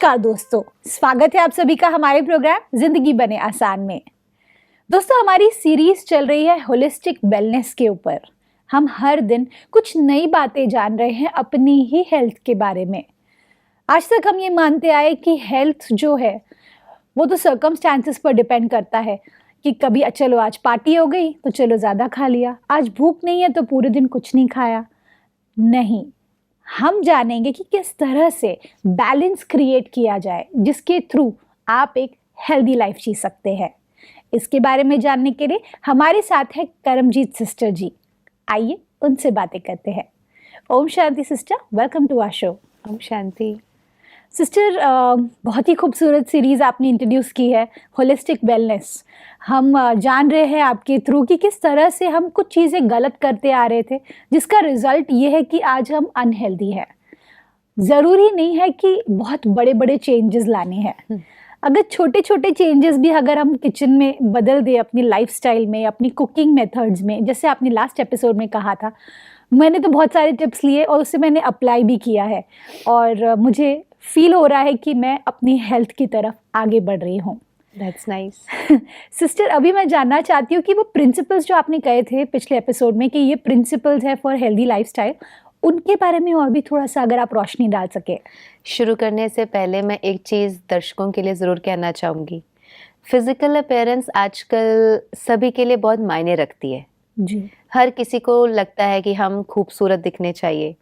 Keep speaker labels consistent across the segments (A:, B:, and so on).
A: नमस्कार दोस्तों, स्वागत है आप सभी का हमारे प्रोग्राम जिंदगी बने आसान में। दोस्तों, हमारी सीरीज चल रही है होलिस्टिक वेलनेस के ऊपर। हम हर दिन कुछ नई बातें जान रहे हैं अपनी ही हेल्थ के बारे में। आज तक हम ये मानते आए कि हेल्थ जो है वो तो सर्कमस्टांसेस पर डिपेंड करता है कि कभी चलो आज पार्टी हो गई तो चलो ज़्यादा खा लिया, आज भूख नहीं है तो पूरे दिन कुछ नहीं खाया। नहीं, हम जानेंगे कि किस तरह से बैलेंस क्रिएट किया जाए जिसके थ्रू आप एक हेल्दी लाइफ जी सकते हैं। इसके बारे में जानने के लिए हमारे साथ है करमजीत सिस्टर जी। आइए उनसे बातें करते हैं। ओम शांति sister, welcome to our show.
B: ओम शांति।
A: सिस्टर, बहुत ही खूबसूरत सीरीज़ आपने इंट्रोड्यूस की है, होलिस्टिक वेलनेस। हम जान रहे हैं आपके थ्रू कि किस तरह से हम कुछ चीज़ें गलत करते आ रहे थे जिसका रिजल्ट ये है कि आज हम अनहेल्दी हैं। ज़रूरी नहीं है कि बहुत बड़े बड़े चेंजेस लाने हैं। अगर छोटे छोटे चेंजेस भी अगर हम किचन में बदल दें, अपनी लाइफस्टाइल में, अपनी कुकिंग मेथड्स में, जैसे आपने लास्ट एपिसोड में कहा था, मैंने तो बहुत सारे टिप्स लिए और उससे मैंने अप्लाई भी किया है और मुझे फील हो रहा है कि मैं अपनी हेल्थ की तरफ आगे बढ़ रही हूँ।
B: That's nice.
A: सिस्टर, अभी मैं जानना चाहती हूँ कि वो प्रिंसिपल्स जो आपने कहे थे पिछले एपिसोड में कि ये प्रिंसिपल्स है फॉर हेल्दी लाइफस्टाइल, उनके बारे में और भी थोड़ा सा अगर आप रोशनी डाल सके।
B: शुरू करने से पहले मैं एक चीज़ दर्शकों के लिए ज़रूर कहना चाहूँगी। फिजिकल अपीयरेंस आजकल सभी के लिए बहुत मायने रखती है
A: जी।
B: हर किसी को लगता है कि हम खूबसूरत दिखने चाहिए,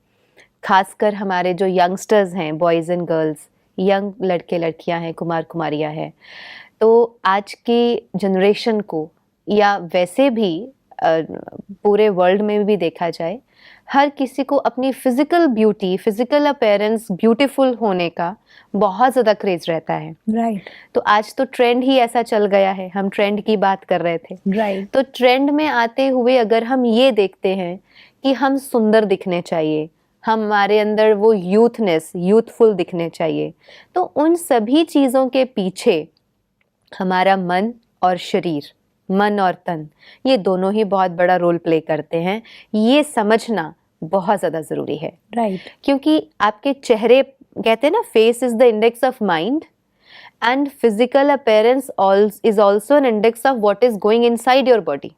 B: खासकर हमारे जो यंगस्टर्स हैं, बॉयज़ एंड गर्ल्स, यंग लड़के लड़कियां हैं, कुमार कुमारियां हैं। तो आज की जनरेशन को या वैसे भी पूरे वर्ल्ड में भी देखा जाए, हर किसी को अपनी physical beauty, physical appearance beautiful होने का बहुत ज़्यादा क्रेज रहता है।
A: राइट।
B: तो आज तो ट्रेंड ही ऐसा चल गया है, हम ट्रेंड की बात कर रहे थे।
A: राइट।
B: तो ट्रेंड में आते हुए अगर हम ये देखते हैं कि हम सुंदर दिखने चाहिए, हमारे अंदर वो यूथनेस, यूथफुल दिखने चाहिए, तो उन सभी चीज़ों के पीछे हमारा मन और शरीर, मन और तन, ये दोनों ही बहुत बड़ा रोल प्ले करते हैं। ये समझना बहुत ज़्यादा ज़रूरी है।
A: राइट।
B: क्योंकि आपके चेहरे, कहते हैं ना, face is the index of mind and physical appearance is also an index of what is going inside your body.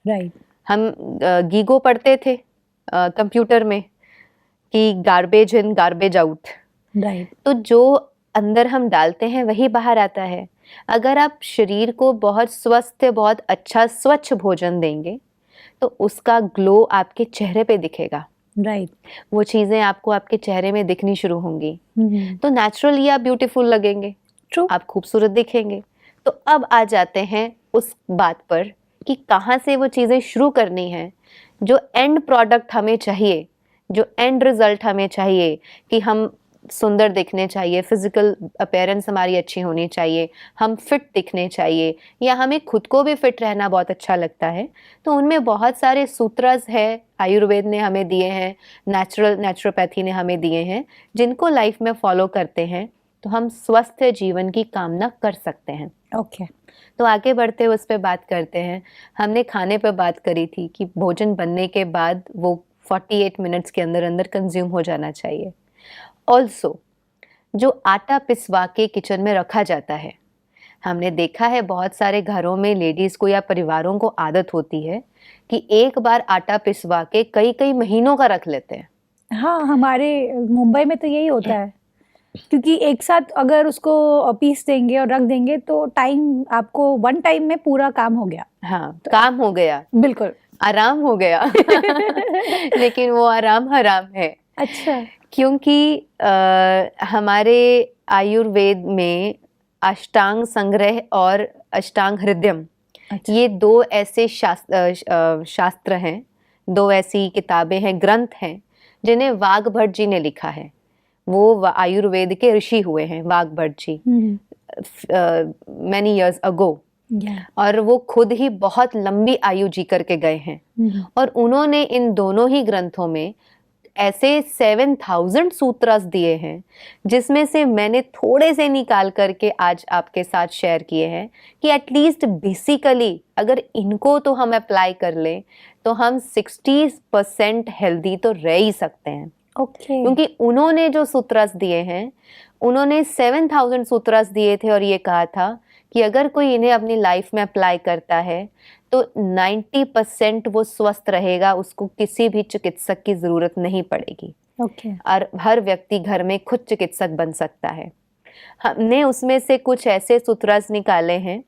A: Right.
B: हम गीगो पढ़ते थे कंप्यूटर में कि garbage in garbage out.
A: Right.
B: तो जो अंदर हम डालते हैं वही बाहर आता है। अगर आप शरीर को बहुत स्वस्थ, बहुत अच्छा स्वच्छ भोजन देंगे तो उसका ग्लो आपके चेहरे पे दिखेगा।
A: राइट।
B: वो चीज़ें आपको आपके चेहरे में दिखनी शुरू होंगी, तो नेचुरली आप ब्यूटीफुल लगेंगे।
A: ट्रू।
B: आप खूबसूरत दिखेंगे। तो अब आ जाते हैं उस बात पर कि कहाँ से वो चीज़ें शुरू करनी है। जो एंड प्रोडक्ट हमें चाहिए, जो एंड रिजल्ट हमें चाहिए कि हम सुंदर दिखने चाहिए, फिजिकल अपीयरेंस हमारी अच्छी होनी चाहिए, हम फिट दिखने चाहिए, या हमें खुद को भी फिट रहना बहुत अच्छा लगता है, तो उनमें बहुत सारे सूत्रस है, आयुर्वेद ने हमें दिए हैं, नेचुरोपैथी ने हमें दिए हैं, जिनको लाइफ में फॉलो करते हैं तो हम स्वस्थ जीवन की कामना कर सकते हैं।
A: ओके।
B: तो आगे बढ़ते हुए उस पर बात करते हैं। हमने खाने पर बात करी थी कि भोजन बनने के बाद वो 48 मिनट्स के अंदर अंदर कंज्यूम हो जाना चाहिए। ऑल्सो जो आटा पिसवा के किचन में रखा जाता है, हमने देखा है बहुत सारे घरों में लेडीज़ को या परिवारों को आदत होती है कि एक बार आटा पिसवा के कई कई महीनों का रख लेते हैं।
A: हाँ, हमारे मुंबई में तो यही होता है, क्योंकि एक साथ अगर उसको पीस देंगे और रख देंगे तो टाइम आपको वन टाइम में पूरा काम हो गया।
B: हाँ, काम हो गया,
A: बिल्कुल
B: आराम हो गया लेकिन वो आराम हराम है।
A: अच्छा।
B: क्योंकि हमारे आयुर्वेद में अष्टांग संग्रह और अष्टांग हृदयम,
A: अच्छा।
B: ये दो ऐसे शास्त्र हैं, दो ऐसी किताबें हैं, ग्रंथ हैं, जिन्हें वाघ भट्ट जी ने लिखा है। वो आयुर्वेद के ऋषि हुए हैं, वाघ भट्ट जी, मैनी इयर्स अगो। और वो खुद ही बहुत लंबी आयु जी करके गए हैं। और उन्होंने इन दोनों ही ग्रंथों में ऐसे 7000 सूत्रस दिए हैं, जिसमें से मैंने थोड़े से निकाल करके आज आपके साथ शेयर किए हैं कि एटलीस्ट बेसिकली अगर इनको तो हम अप्लाई कर लें तो हम 60% हेल्दी तो रह ही सकते हैं।
A: ओके।
B: क्योंकि उन्होंने जो सूत्रस दिए हैं, उन्होंने 7000 सूत्रस दिए थे और ये कहा था कि अगर कोई इन्हें अपनी लाइफ में अप्लाई करता है तो 90% वो स्वस्थ रहेगा, उसको किसी भी चिकित्सक की जरूरत नहीं पड़ेगी।
A: ओके।
B: और हर व्यक्ति घर में खुद चिकित्सक बन सकता है। हमने उसमें से कुछ ऐसे सूत्रस निकाले हैं,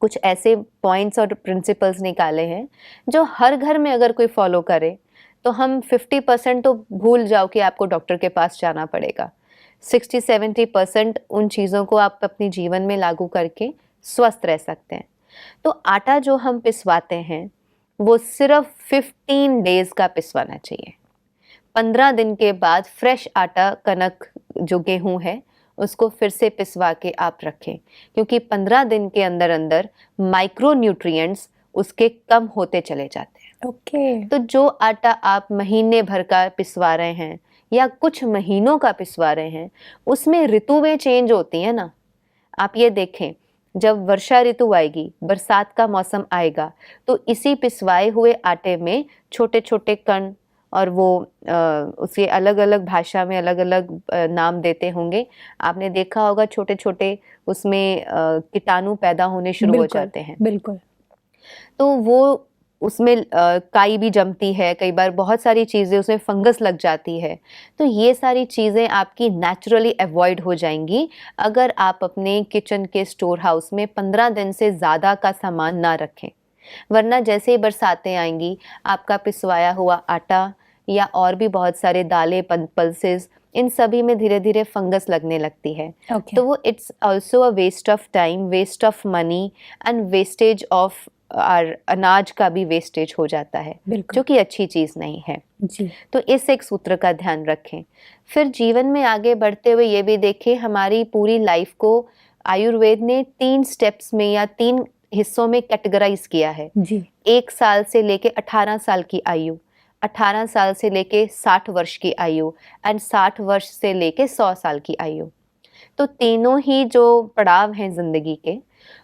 B: कुछ ऐसे पॉइंट्स और प्रिंसिपल्स निकाले हैं जो हर घर में अगर कोई फॉलो करे तो हम 50% तो भूल जाओ कि आपको डॉक्टर के पास जाना पड़ेगा। 60-70% उन चीज़ों को आप अपने जीवन में लागू करके स्वस्थ रह सकते हैं। तो आटा जो हम पिसवाते हैं वो सिर्फ 15 डेज का पिसवाना चाहिए। 15 दिन के बाद फ्रेश आटा, कनक जो गेहूं है, उसको फिर से पिसवा के आप रखें, क्योंकि 15 दिन के अंदर अंदर माइक्रो न्यूट्रिएंट्स उसके कम होते चले जाते हैं।
A: ओके।
B: तो जो आटा आप महीने भर का पिसवा रहे हैं या कुछ महीनों का पिसवा रहे हैं, उसमें ऋतुएं चेंज होती हैं ना। आप ये देखें, जब वर्षा ऋतु आएगी, बरसात का मौसम आएगा, तो इसी पिसवाए हुए आटे में छोटे छोटे कण, और वो उसके अलग अलग भाषा में अलग अलग नाम देते होंगे, आपने देखा होगा, छोटे छोटे उसमें कीटाणु पैदा होने शुरू हो जाते हैं।
A: बिल्कुल।
B: तो वो उसमें काई भी जमती है, कई बार बहुत सारी चीज़ें, उसमें फंगस लग जाती है। तो ये सारी चीज़ें आपकी नेचुरली अवॉइड हो जाएंगी अगर आप अपने किचन के स्टोर हाउस में 15 दिन से ज़्यादा का सामान ना रखें। वरना जैसे ही बरसातें आएंगी, आपका पिसवाया हुआ आटा या और भी बहुत सारे दालें, पल्सेस, इन सभी में धीरे धीरे फंगस लगने लगती है।
A: Okay.
B: तो वो it's also a waste of time, waste of money and wastage of अनाज का भी वेस्टेज हो जाता है, जो कि अच्छी चीज़ नहीं है
A: जी।
B: तो इस एक सूत्र का ध्यान रखें। फिर जीवन में आगे बढ़ते हुए ये भी देखें, हमारी पूरी लाइफ को आयुर्वेद ने 3 स्टेप्स में या 3 हिस्सों में कैटेगराइज किया है
A: जी।
B: 1 साल से लेके 18 साल की आयु, 18 साल से लेके 60 वर्ष की आयु एंड 60 वर्ष से लेके 100 साल की आयु। तो तीनों ही जो पड़ाव हैं जिंदगी के,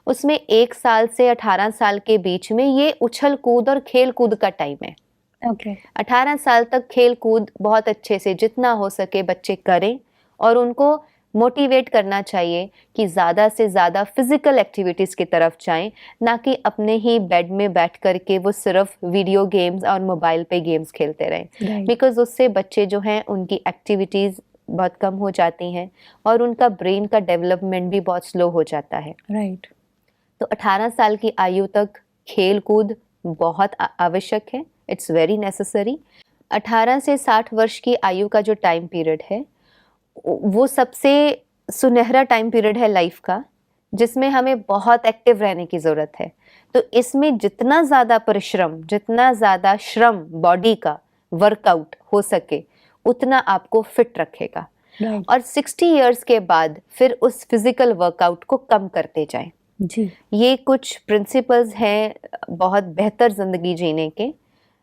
B: उसमें 1 साल से 18 साल के बीच में ये उछल कूद और खेल कूद का टाइम है।
A: ओके।
B: 18 साल तक खेल कूद बहुत अच्छे से जितना हो सके बच्चे करें, और उनको मोटिवेट करना चाहिए कि ज़्यादा से ज़्यादा फिजिकल एक्टिविटीज़ की तरफ जाएं, ना कि अपने ही बेड में बैठ करके वो सिर्फ वीडियो गेम्स और मोबाइल पे गेम्स खेलते रहें। बिकॉज उससे बच्चे जो हैं उनकी एक्टिविटीज़ बहुत कम हो जाती हैं और उनका ब्रेन का डेवलपमेंट भी बहुत स्लो हो जाता है।
A: राइट।
B: तो 18 साल की आयु तक खेल कूद बहुत आवश्यक है, इट्स वेरी नेसेसरी। 18 से 60 वर्ष की आयु का जो टाइम पीरियड है वो सबसे सुनहरा टाइम पीरियड है लाइफ का, जिसमें हमें बहुत एक्टिव रहने की ज़रूरत है। तो इसमें जितना ज़्यादा परिश्रम, जितना ज़्यादा श्रम बॉडी का वर्कआउट हो सके, उतना आपको फिट रखेगा। और 60 इयर्स के बाद फिर उस फिजिकल वर्कआउट को कम करते जाएं।
A: जी।
B: ये कुछ प्रिंसिपल्स हैं बहुत बेहतर ज़िंदगी जीने के।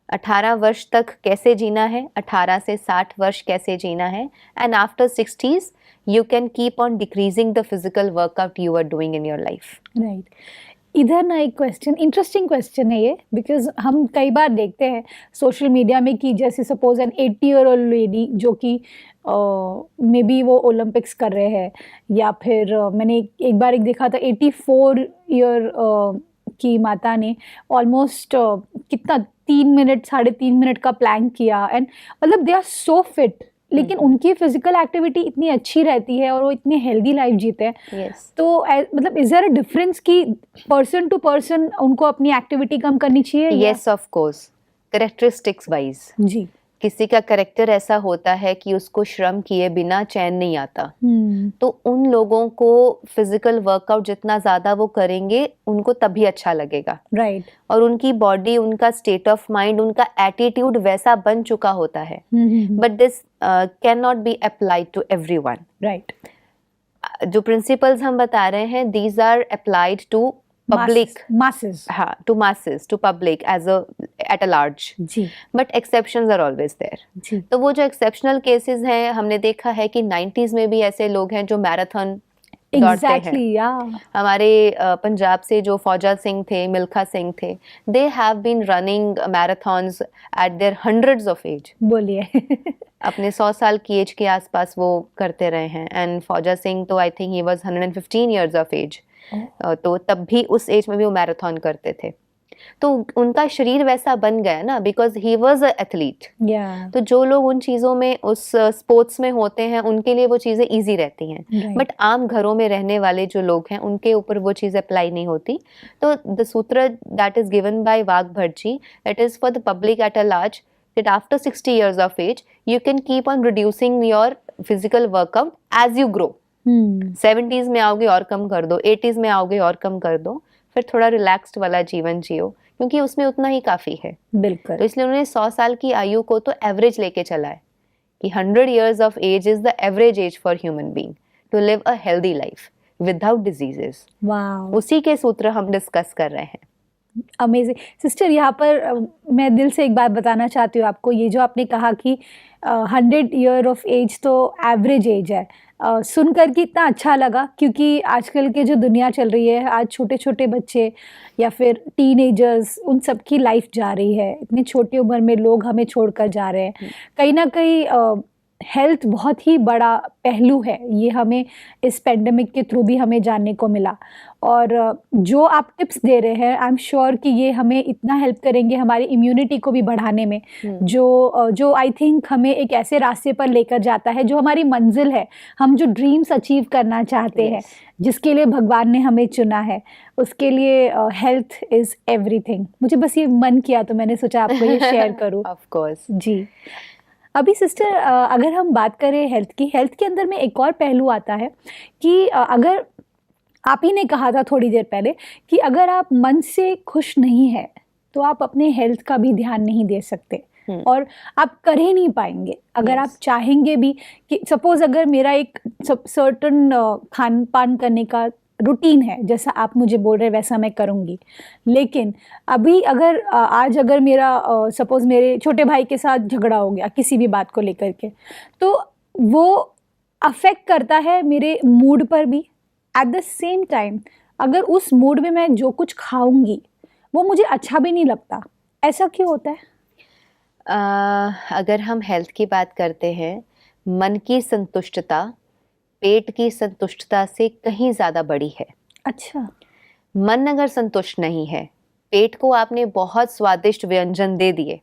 B: 18 वर्ष तक कैसे जीना है, 18 से 60 वर्ष कैसे जीना है, and after 60s you can keep on decreasing the physical workout you are doing in your life.
A: Right. इधर ना एक क्वेश्चन, इंटरेस्टिंग क्वेश्चन है ये, बिकॉज हम कई बार देखते हैं सोशल मीडिया में कि जैसे सपोज एन 80-year-old लेडी जो कि मे बी वो ओलंपिक्स कर रहे हैं, या फिर मैंने एक बार देखा था 84 ईयर की माता ने ऑलमोस्ट कितना 3 मिनट 3.5 मिनट का प्लैंक किया, एंड मतलब दे आर सो फिट, लेकिन उनकी फिजिकल एक्टिविटी इतनी अच्छी रहती है और वो इतनी हेल्दी लाइफ जीते हैं।
B: yes.
A: तो मतलब इज देयर अ डिफरेंस कि पर्सन टू पर्सन उनको अपनी एक्टिविटी कम करनी चाहिए?
B: yes, of course, characteristics wise
A: जी।
B: किसी का कैरेक्टर ऐसा होता है कि उसको श्रम किए बिना चैन नहीं आता। तो उन लोगों को फिजिकल वर्कआउट जितना ज्यादा वो करेंगे उनको तभी अच्छा लगेगा।
A: राइट।
B: और उनकी बॉडी, उनका स्टेट ऑफ माइंड, उनका एटीट्यूड वैसा बन चुका होता है। But this can not be applied to everyone.
A: Right.
B: जो प्रिंसिपल्स हम बता रहे हैं, these are applied to public,
A: masses,
B: हाँ, to masses, to public as a at a large,
A: जी।
B: but exceptions are always there,
A: जी।
B: तो वो जो exceptional cases हैं, हमने देखा है कि 90s में भी ऐसे लोग हैं जो मैराथन दौड़ते हैं। हमारे पंजाब से जो फौजा सिंह थे, मिल्खा सिंह थे, they have been running marathons at their hundreds of age.
A: बोलिए।
B: अपने 100 साल की एज के आसपास वो करते रहे हैं। एंड फौजा सिंह तो I think he was 115 years of age, तो तब भी उस एज में भी वो मैराथन करते थे। तो उनका शरीर वैसा बन गया ना, because he was a athlete. तो जो लोग उन चीज़ों में, उस स्पोर्ट्स में होते हैं, उनके लिए वो चीज़ें ईजी रहती हैं। बट आम घरों में रहने वाले जो लोग हैं, उनके ऊपर वो चीज़ अप्लाई नहीं होती। तो the sutra that is given by Vagh Bhatt ji, that is for the public at a large, that after 60 years of age you can keep on reducing your physical workout as you grow. 70s में आओगे और कम कर दो, 80s में आओगे और कम कर दो, फिर थोड़ा रिलैक्स्ड वाला जीवन जियो, क्योंकि उसमें उतना ही काफी है।
A: बिल्कुल।
B: तो इसलिए उन्होंने 100 साल की आयु को तो एवरेज लेके चला है कि 100 years of age is the average age for human being to live a healthy life without diseases.
A: वाह,
B: उसी के सूत्र हम डिस्कस कर रहे हैं।
A: Amazing sister. यहाँ पर मैं दिल से एक बात बताना चाहती हूँ आपको। ये जो आपने कहा कि 100 ईयर ऑफ एज तो एवरेज एज है, सुनकर के इतना अच्छा लगा, क्योंकि आजकल के जो दुनिया चल रही है, आज छोटे छोटे बच्चे या फिर टीनेजर्स, उन सब की लाइफ जा रही है। इतनी छोटी उम्र में लोग हमें छोड़कर जा रहे हैं। कहीं ना कहीं हेल्थ बहुत ही बड़ा पहलू है, ये हमें इस पेंडेमिक के थ्रू भी हमें जानने को मिला। और जो आप टिप्स दे रहे हैं, आई एम श्योर कि ये हमें इतना हेल्प करेंगे हमारी इम्यूनिटी को भी बढ़ाने में, जो आई थिंक हमें एक ऐसे रास्ते पर लेकर जाता है जो हमारी मंजिल है। हम जो ड्रीम्स अचीव करना चाहते हैं, जिसके लिए भगवान ने हमें चुना है, उसके लिए हेल्थ इज़ एवरीथिंग। मुझे बस ये मन किया तो मैंने सोचा आपको ये शेयर करूँ।
B: ऑफ कोर्स
A: जी। अभी सिस्टर, अगर हम बात करें हेल्थ के अंदर में एक और पहलू आता है कि अगर आप ही ने कहा था थोड़ी देर पहले कि अगर आप मन से खुश नहीं है तो आप अपने हेल्थ का भी ध्यान नहीं दे सकते, और आप कर ही नहीं पाएंगे। अगर आप चाहेंगे भी कि सपोज अगर मेरा एक सर्टन खान पान करने का रूटीन है, जैसा आप मुझे बोल रहे हैं वैसा मैं करूँगी, लेकिन अभी अगर आज अगर मेरा सपोज मेरे छोटे भाई के साथ झगड़ा हो गया किसी भी बात को लेकर के, तो वो अफेक्ट करता है मेरे मूड पर भी। एट द सेम टाइम अगर उस मूड में मैं जो कुछ खाऊंगी वो मुझे अच्छा भी नहीं लगता। ऐसा क्यों होता है?
B: अगर हम हेल्थ की बात करते हैं, मन की संतुष्टता पेट की संतुष्टता से कहीं ज़्यादा बड़ी है।
A: अच्छा।
B: मन अगर संतुष्ट नहीं है, पेट को आपने बहुत स्वादिष्ट व्यंजन दे दिए,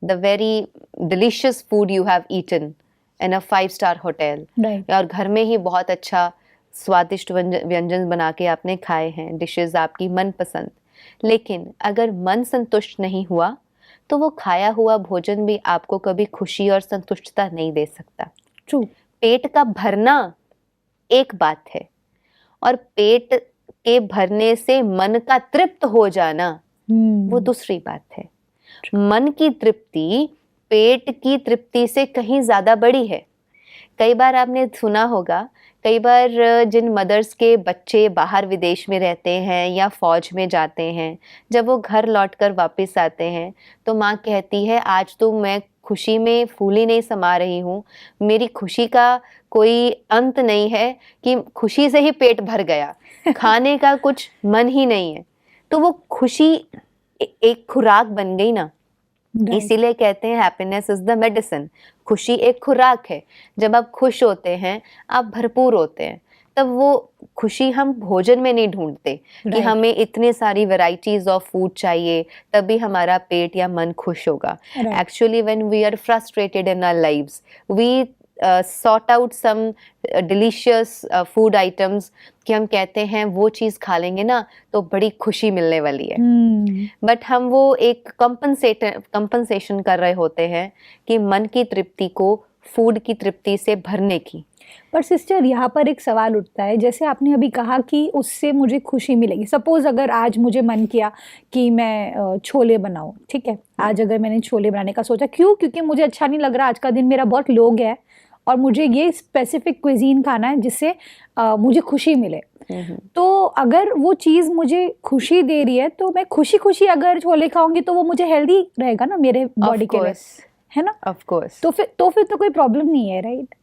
B: the very delicious food you have eaten in a 5-star hotel, और घर में ही बहुत अच्छा स्वादिष्ट व्यंजन बना के आपने खाए हैं, डिशेस आपकी मनपसंद, लेकिन अगर मन संतुष्ट नहीं हुआ तो वो खाया हुआ भोजन भी आपको कभी खुशी और संतुष्टता नहीं दे सकता।
A: ट्रू।
B: पेट का भरना एक बात है, और पेट के भरने से मन का तृप्त हो जाना वो दूसरी बात है। मन की तृप्ति पेट की तृप्ति से कहीं ज़्यादा बड़ी है। कई बार आपने सुना होगा, कई बार जिन मदर्स के बच्चे बाहर विदेश में रहते हैं या फौज में जाते हैं, जब वो घर लौटकर वापस आते हैं तो माँ कहती है, आज तो मैं खुशी में फूली नहीं समा रही हूँ, मेरी खुशी का कोई अंत नहीं है, कि खुशी से ही पेट भर गया, खाने का कुछ मन ही नहीं है। तो वो खुशी एक खुराक बन गई ना। इसीलिए कहते हैं हैप्पीनेस इज द मेडिसिन। खुशी एक खुराक है। जब आप खुश होते हैं, आप भरपूर होते हैं, तब वो खुशी हम भोजन में नहीं ढूंढते कि हमें इतनी सारी वैरायटीज ऑफ फूड चाहिए तभी हमारा पेट या मन खुश होगा। Actually when we are frustrated in our lives, we sort out some delicious food items, कि हम कहते हैं वो चीज़ खा लेंगे ना तो बड़ी खुशी मिलने वाली है। बट हम वो एक कंपनसेशन कर रहे होते हैं कि मन की तृप्ति को फूड की तृप्ति से भरने की।
A: पर सिस्टर, यहाँ पर एक सवाल उठता है, जैसे आपने अभी कहा कि उससे मुझे खुशी मिलेगी। सपोज अगर आज मुझे मन किया कि मैं छोले बनाऊँ, ठीक है, आज अगर मैंने छोले बनाने का सोचा, क्योंकि मुझे अच्छा नहीं लग रहा, आज का दिन मेरा बहुत लो गया है और मुझे ये स्पेसिफिक क्विजीन खाना है जिससे मुझे खुशी मिले। तो अगर वो चीज़ मुझे खुशी दे रही है तो मैं खुशी खुशी अगर छोले खाऊंगी तो वो मुझे हेल्दी रहेगा ना मेरे बॉडी के लिए, है ना?
B: Of course.
A: तो फिर तो कोई प्रॉब्लम नहीं है, राइट?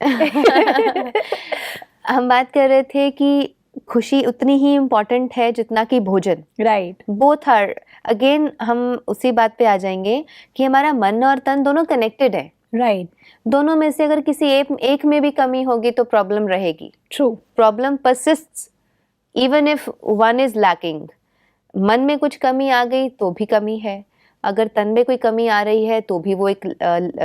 B: हम बात कर रहे थे कि खुशी उतनी ही इम्पोर्टेंट है जितना कि भोजन,
A: राइट?
B: बोथ आर, अगेन हम उसी बात पे आ जाएंगे कि हमारा मन और तन दोनों कनेक्टेड है।
A: राइट,
B: दोनों में से अगर किसी एक में भी कमी होगी तो प्रॉब्लम रहेगी.
A: True,
B: problem persists even if one is lacking. मन में कुछ कमी आ गई तो भी कमी है, अगर तन में कोई कमी आ रही है तो भी वो एक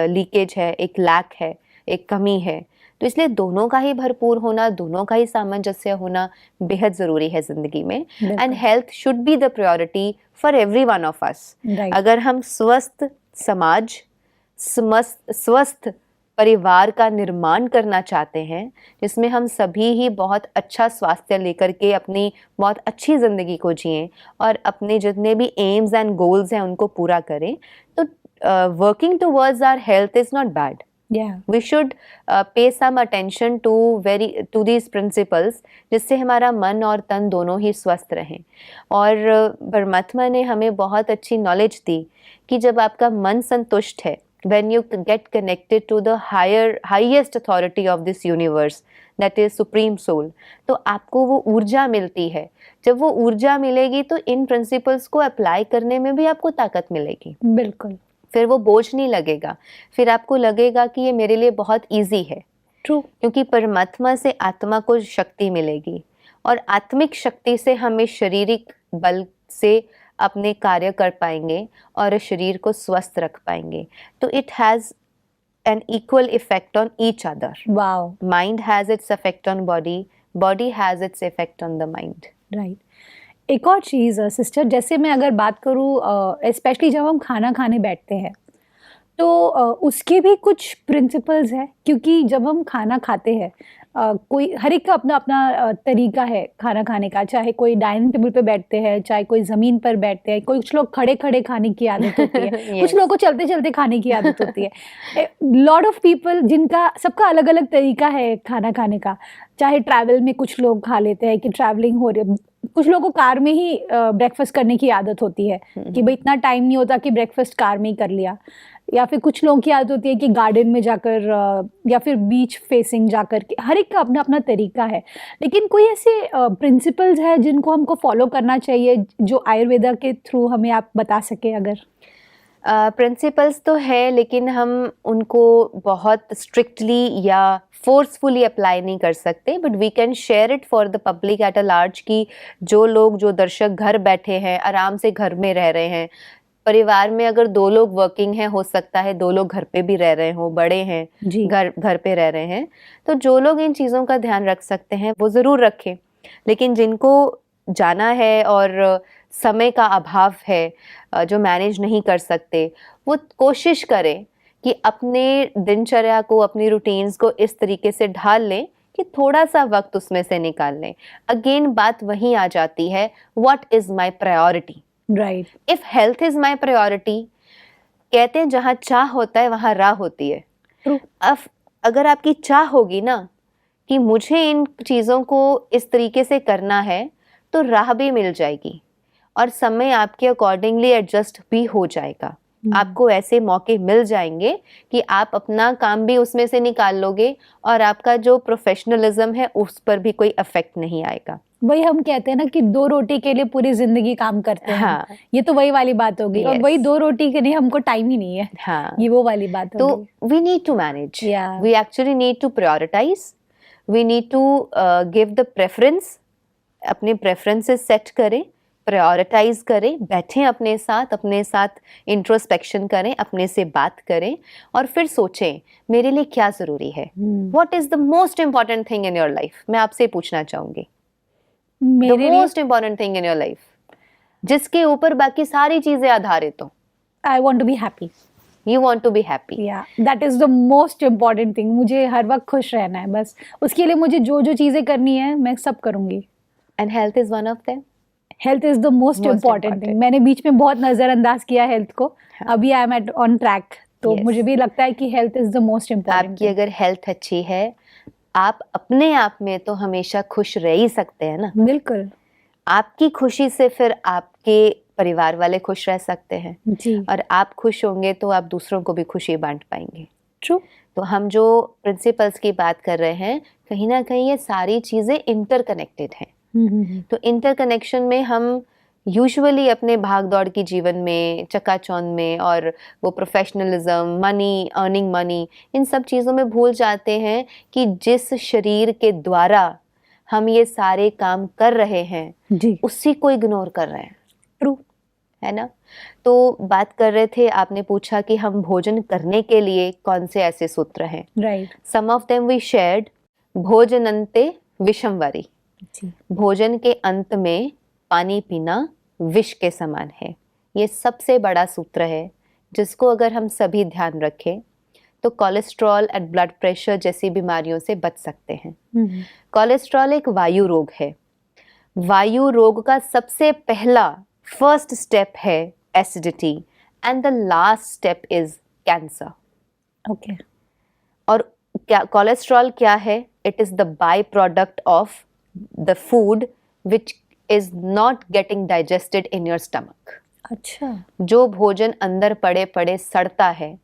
B: लीकेज है, एक लैक है, एक कमी है. तो इसलिए दोनों का ही भरपूर होना, दोनों का ही सामंजस्य होना बेहद ज़रूरी है ज़िंदगी में. And health should be the priority for every one of us.
A: Right,
B: अगर हम स्वस्थ समाज, स्वस्थ परिवार का निर्माण करना चाहते हैं, जिसमें हम सभी ही बहुत अच्छा स्वास्थ्य लेकर के अपनी बहुत अच्छी ज़िंदगी को जिएं और अपने जितने भी एम्स एंड गोल्स हैं उनको पूरा करें, तो working towards our health is not bad.
A: Yeah,
B: We should pay some attention to these principles, जिससे हमारा मन और तन दोनों ही स्वस्थ रहें. और परमात्मा ने हमें बहुत अच्छी नॉलेज दी कि जब आपका मन संतुष्ट है, when you get connected to the highest authority of this universe, that is supreme soul, तो आपको वो ऊर्जा मिलती है. जब वो ऊर्जा मिलेगी तो इन प्रिंसिपल्स को अप्लाई करने में भी आपको ताकत मिलेगी.
A: बिल्कुल,
B: फिर वो बोझ नहीं लगेगा, फिर आपको लगेगा कि ये मेरे लिए बहुत इजी है.
A: ट्रू,
B: क्योंकि परमात्मा से आत्मा को शक्ति मिलेगी और आत्मिक शक्ति से हम इस शारीरिक बल से अपने कार्य कर पाएंगे और शरीर को स्वस्थ रख पाएंगे. तो it has an equal effect on each other.
A: Wow,
B: mind has its effect on body, body has its effect on the mind.
A: Right. एक और चीज़ सिस्टर, जैसे मैं अगर बात करूँ स्पेशली जब हम खाना खाने बैठते हैं तो उसके भी कुछ प्रिंसिपल्स हैं, क्योंकि जब हम खाना खाते हैं कोई हर एक का अपना अपना तरीका है खाना खाने का. चाहे कोई डाइनिंग टेबल पे बैठते हैं, चाहे कोई ज़मीन पर बैठते हैं, कुछ लोग खड़े खड़े खाने की आदत होती है, कुछ लोगों को चलते चलते खाने की आदत होती है. लॉट ऑफ पीपल जिनका सबका अलग अलग तरीका है खाना खाने का. चाहे ट्रैवल में कुछ लोग खा लेते हैं कि ट्रैवलिंग हो रही, कुछ लोगों को कार में ही ब्रेकफास्ट करने की आदत होती है कि भाई इतना टाइम नहीं होता कि ब्रेकफास्ट कार में ही कर लिया. या फिर कुछ लोगों की आदत होती है कि गार्डन में जाकर या फिर बीच फेसिंग जाकर के. हर एक का अपना अपना तरीका है, लेकिन कोई ऐसे प्रिंसिपल्स है जिनको हमको फॉलो करना चाहिए जो आयुर्वेदा के थ्रू हमें आप बता सके अगर?
B: प्रिंसिपल्स तो है, लेकिन हम उनको बहुत स्ट्रिक्टली या फोर्सफुली अप्लाई नहीं कर सकते, but we can share it for the public at a large कि जो दर्शक घर बैठे हैं, आराम से घर में रह रहे हैं, परिवार में अगर 2 लोग वर्किंग हैं, हो सकता है 2 लोग घर पे भी रह रहे हों, बड़े हैं
A: जी,
B: घर पे रह रहे हैं, तो जो लोग इन चीज़ों का ध्यान रख सकते हैं वो ज़रूर रखें. लेकिन जिनको जाना है और समय का अभाव है, जो मैनेज नहीं कर सकते, वो कोशिश करें कि अपने दिनचर्या को, अपनी रूटीन्स को इस तरीके से ढाल लें कि थोड़ा सा वक्त उसमें से निकाल लें. अगेन बात वहीं आ जाती है, what is my priority.
A: Right,
B: if health is my priority, कहते हैं जहाँ चाह होता है वहाँ राह होती है.
A: ट्रू,
B: अब अगर आपकी चाह होगी ना कि मुझे इन चीज़ों को इस तरीके से करना है, तो राह भी मिल जाएगी और समय आपके अकॉर्डिंगली एडजस्ट भी हो जाएगा. आपको ऐसे मौके मिल जाएंगे कि आप अपना काम भी उसमें से निकाल लोगे और आपका जो प्रोफेशनलिज्म है उस पर भी कोई इफेक्ट नहीं आएगा.
A: वही हम कहते हैं ना कि 2 रोटी के लिए पूरी जिंदगी काम करते हैं.
B: हाँ.
A: ये तो वही वाली बात होगी. और
B: Yes.
A: वही 2 रोटी के लिए हमको टाइम ही नहीं है.
B: हाँ.
A: ये वो वाली बात
B: तो
A: होगी.
B: we need to manage.
A: Yeah.
B: We actually need to prioritize. We need to give the preference. अपने preferences set करें, prioritize करें, बैठें अपने साथ इंट्रोस्पेक्शन करें, अपने से बात करें और फिर सोचें मेरे लिए क्या ज़रूरी है. What is the most important thing in your life? मैं आपसे पूछना चाहूँगी. The
A: मेरे लिए
B: most important thing in your life, जिसके ऊपर बाकी सारी चीज़ें आधारित हो.
A: I want to be happy.
B: You want to be happy.
A: Yeah that is the most important thing. मुझे हर वक्त खुश रहना है, बस उसके लिए मुझे जो जो चीजें करनी है मैं सब करूंगी.
B: And health is one of them.
A: Health is the most
B: Most
A: important
B: important.
A: Thing. मैंने बीच में बहुत नजरअंदाज किया हेल्थ को.
B: हाँ.
A: अभी I am at on track. तो
B: Yes.
A: मुझे भी लगता है कि health is the most important.
B: आपकी अगर हेल्थ अच्छी है, आप अपने आप में तो हमेशा खुश रह ही सकते हैं ना.
A: बिल्कुल.
B: आपकी खुशी से फिर आपके परिवार वाले खुश रह सकते हैं
A: जी,
B: और आप खुश होंगे तो आप दूसरों को भी खुशी बांट पाएंगे.
A: ट्रू.
B: तो हम जो प्रिंसिपल्स की बात कर रहे हैं, कहीं ना कहीं ये सारी चीज़ें इंटरकनेक्टेड हैं. तो इंटरकनेक्शन में हम यूजुअली अपने भाग दौड़ की जीवन में, चकाचौंध में, और वो प्रोफेशनलिज्म, मनी, अर्निंग मनी, इन सब चीज़ों में भूल जाते हैं कि जिस शरीर के द्वारा हम ये सारे काम कर रहे हैं
A: जी,
B: उसी को इग्नोर कर रहे हैं,
A: ट्रू,
B: है ना। तो बात कर रहे थे, आपने पूछा कि हम भोजन करने के लिए कौन से ऐसे सूत्र हैं।
A: Right,
B: some of them we shared. भोजनन्ते विषमवरी,
A: जी,
B: भोजन के अंत में पानी पीना विष के समान है। ये सबसे बड़ा सूत्र है जिसको अगर हम सभी ध्यान रखें तो कोलेस्ट्रॉल एंड ब्लड प्रेशर जैसी बीमारियों से बच सकते हैं। कोलेस्ट्रॉल एक वायु रोग है। वायु रोग का सबसे पहला फर्स्ट स्टेप है acidity, and the last step is cancer.
A: Okay,
B: और क्या कोलेस्ट्रॉल क्या है? It is the by product of the food which is not getting digested in your stomach.
A: अच्छा,
B: जो भोजन अंदर पड़े पड़े सड़ता है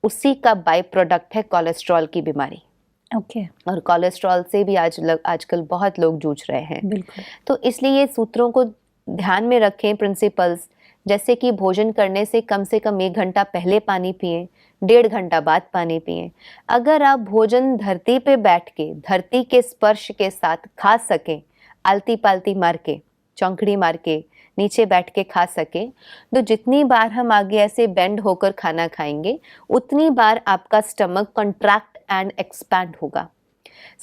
B: उसी का बाय प्रोडक्ट है कोलेस्ट्रॉल की बीमारी।
A: ओके,
B: और कोलेस्ट्रॉल से भी आजकल बहुत लोग जूझ रहे हैं।
A: बिल्कुल,
B: तो इसलिए ये सूत्रों को ध्यान में रखें, प्रिंसिपल्स, जैसे कि भोजन करने से कम 1 घंटा पहले पानी पिएं, 1.5 घंटा बाद पानी पिएं। अगर आप भोजन धरती पे बैठ के, धरती के स्पर्श के साथ खा सकें, आलती पालती मार के, चौंकड़ी मार के, नीचे बैठ के खा सके, तो जितनी बार हम आगे ऐसे बेंड होकर खाना खाएंगे उतनी बार आपका स्टमक कॉन्ट्रैक्ट एंड एक्सपैंड होगा।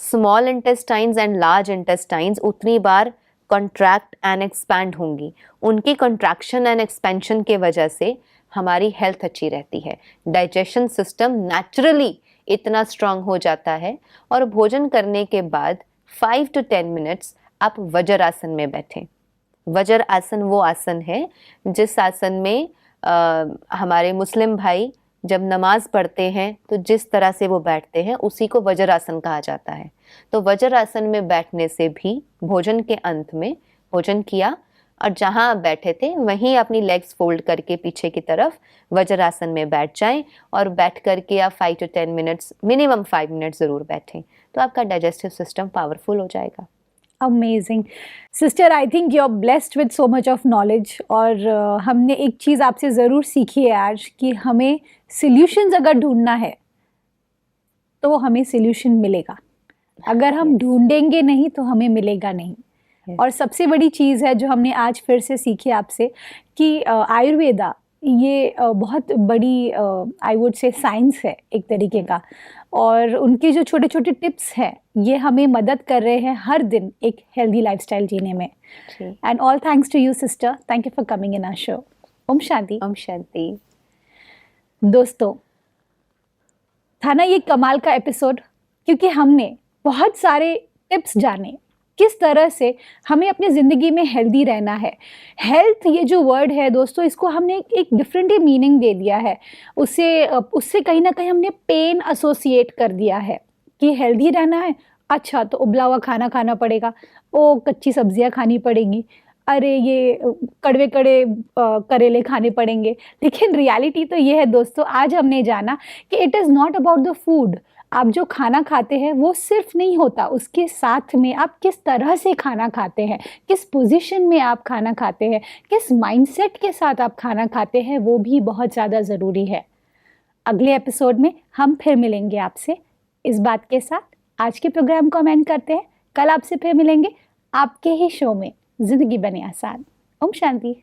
B: Small intestines and large intestines उतनी बार कॉन्ट्रैक्ट एंड एक्सपैंड होंगी। उनकी कॉन्ट्रैक्शन एंड एक्सपेंशन के वजह से हमारी हेल्थ अच्छी रहती है, डाइजेशन सिस्टम नेचुरली इतना स्ट्रांग हो जाता है। और भोजन करने के बाद 5 to 10 मिनट्स आप वज्र आसन में बैठें। वज्र आसन वो आसन है जिस आसन में हमारे मुस्लिम भाई जब नमाज पढ़ते हैं तो जिस तरह से वो बैठते हैं उसी को वज्र आसन कहा जाता है। तो वज्र आसन में बैठने से भी भोजन के अंत में भोजन किया और जहां आप बैठे थे वहीं अपनी लेग्स फोल्ड करके पीछे की तरफ वज्र आसन में बैठ जाएं और बैठ करके आप 5 to 10 मिनट्स, मिनिमम 5 मिनट्स ज़रूर बैठें, तो आपका डाइजेस्टिव सिस्टम पावरफुल हो जाएगा।
A: Amazing sister, I think you are blessed with so much of knowledge. और हमने एक चीज़ आपसे ज़रूर सीखी है आज कि हमें सॉल्यूशंस अगर ढूंढना है तो हमें सॉल्यूशन मिलेगा, अगर हम ढूंढेंगे नहीं तो हमें मिलेगा नहीं। और सबसे बड़ी चीज़ है जो हमने आज फिर से सीखी आपसे कि आयुर्वेदा ये बहुत बड़ी आई वुड से साइंस है एक तरीके का, और उनके जो छोटे छोटे टिप्स हैं ये हमें मदद कर रहे हैं हर दिन एक हेल्दी लाइफस्टाइल जीने में। And all thanks to you sister, thank you for coming in our show. ओम शांति।
B: ओम शांति।
A: दोस्तों, था ना ये कमाल का एपिसोड, क्योंकि हमने बहुत सारे टिप्स जाने किस तरह से हमें अपनी ज़िंदगी में हेल्दी रहना है। हेल्थ ये जो वर्ड है दोस्तों, इसको हमने एक डिफरेंट ही मीनिंग दे दिया है। उससे कहीं ना कहीं हमने पेन एसोसिएट कर दिया है कि हेल्दी रहना है, अच्छा तो उबला हुआ खाना खाना पड़ेगा, ओ कच्ची सब्जियां खानी पड़ेगी, अरे ये कड़वे कड़े करेले खाने पड़ेंगे। लेकिन रियलिटी तो ये है दोस्तों, आज हमने जाना कि it is not about the food. आप जो खाना खाते हैं वो सिर्फ नहीं होता, उसके साथ में आप किस तरह से खाना खाते हैं, किस पोजीशन में आप खाना खाते हैं, किस माइंडसेट के साथ आप खाना खाते हैं, वो भी बहुत ज़्यादा ज़रूरी है। अगले एपिसोड में हम फिर मिलेंगे आपसे इस बात के साथ। आज के प्रोग्राम को हम एंड करते हैं, कल आपसे फिर मिलेंगे आपके ही शो में ज़िंदगी बने आसान। ओम शांति।